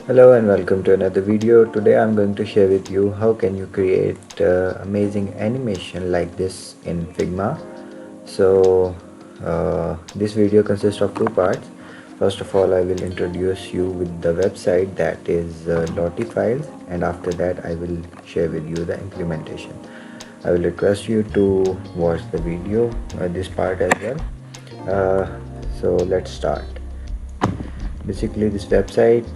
Hello and welcome to another video. Today I'm going to share with you how can you create amazing animation like this in Figma. This video consists of two parts. First of all, I will introduce you with the website, that is Lottie Files, and after that I will share with you the implementation. I will request you to watch the video, this part as well. So let's start. Basically, this website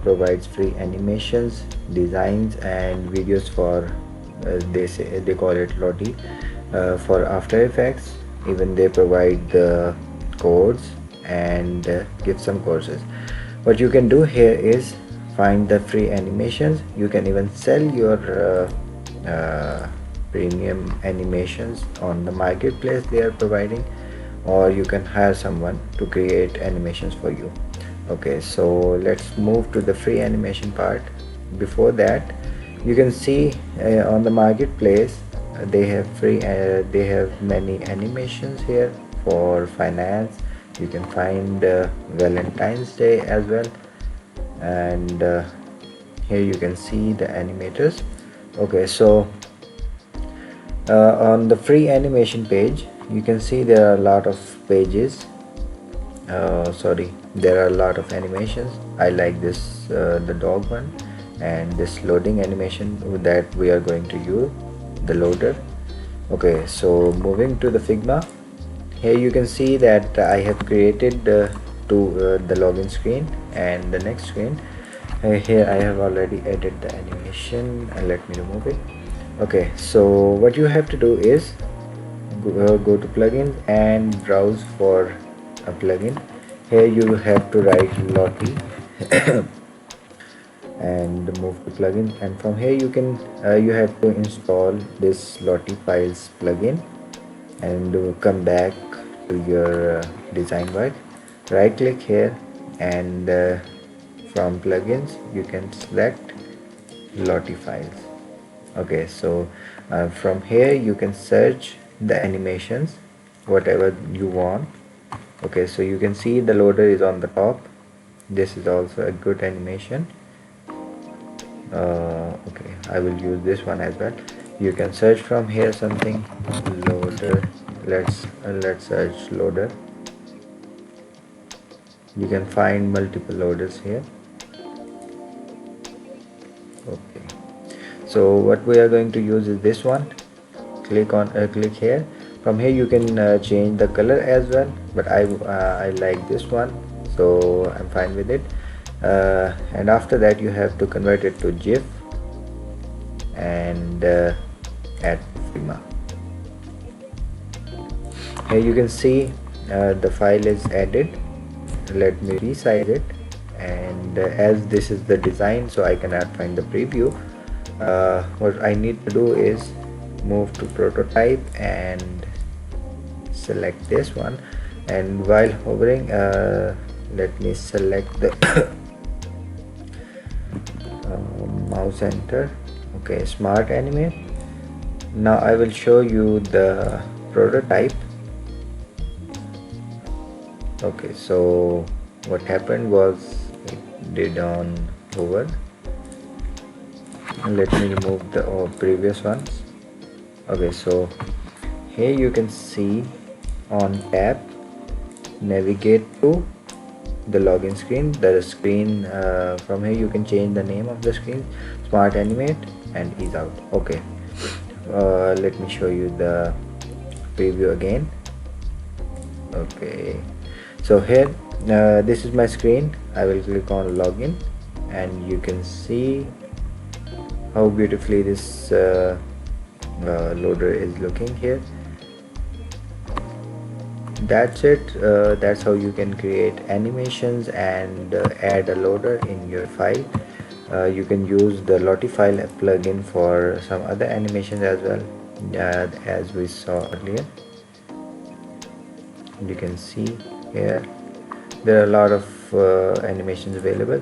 provides free animations, designs and videos for they call it Lottie, for After Effects. Even they provide the codes and give some courses. What you can do here is find the free animations. You can even sell your premium animations on the marketplace they are providing, or you can hire someone to create animations for you. Okay, so let's move to the free animation part. Before that, you can see on the marketplace they have many animations here for finance. You can find Valentine's Day as well, and here you can see the animators. Okay, so on the free animation page, you can see there are a lot of pages. Sorry, there are a lot of animations. I like this the dog one, and this loading animation that we are going to use, the loader. Okay, so moving to the Figma, here you can see that I have created the login screen and the next screen. Here I have already added the animation, and let me remove it. Okay, so what you have to do is go to plugins and browse for a plugin. Here you have to write Lottie and move to plugins, and from here you have to install this Lottie Files plugin, and come back to your design work. Right click here, and from plugins you can select Lottie Files. Okay, so from here you can search the animations whatever you want. Okay, so you can see the loader is on the top. This is also a good animation. Okay, I will use this one as well. You can search from here something. Loader, let's search loader. You can find multiple loaders here. Okay, so what we are going to use is this one. Click here. From here you can change the color as well, but I like this one, so I'm fine with it. And after that you have to convert it to GIF and add Figma. Here you can see the file is added. Let me resize it, and as this is the design, so I cannot find the preview. What I need to do is move to prototype and select this one, and while hovering let me select the mouse enter. Okay, smart animate. Now I will show you the prototype. Okay, so what happened was it did on hover. Let me remove the previous ones. Okay, so here you can see on tab navigate to the login screen. The screen from here you can change the name of the screen, smart animate and ease out. Okay, let me show you the preview again. Okay, so here this is my screen. I will click on login, and you can see how beautifully this loader is looking here. That's it. That's how you can create animations and add a loader in your file. You can use the Lottie file plugin for some other animations as well, as we saw earlier. You can see here there are a lot of animations available.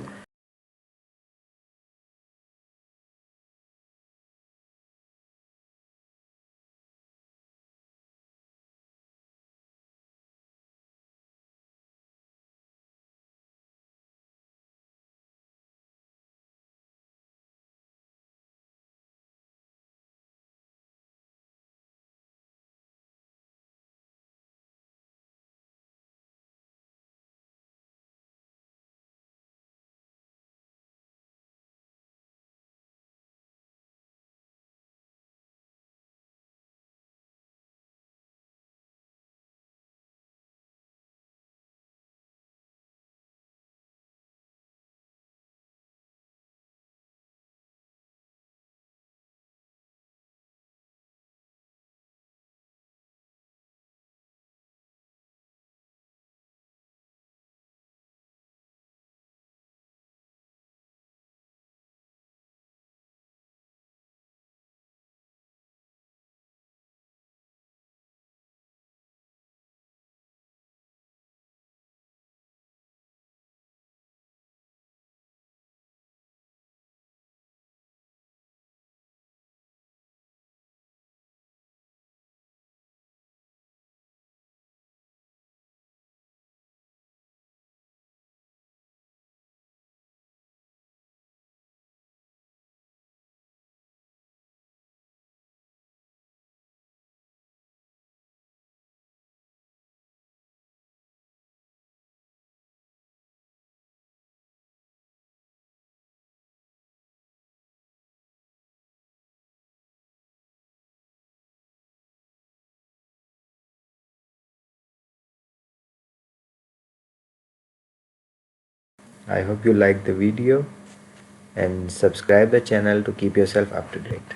I hope you like the video and subscribe the channel to keep yourself up to date.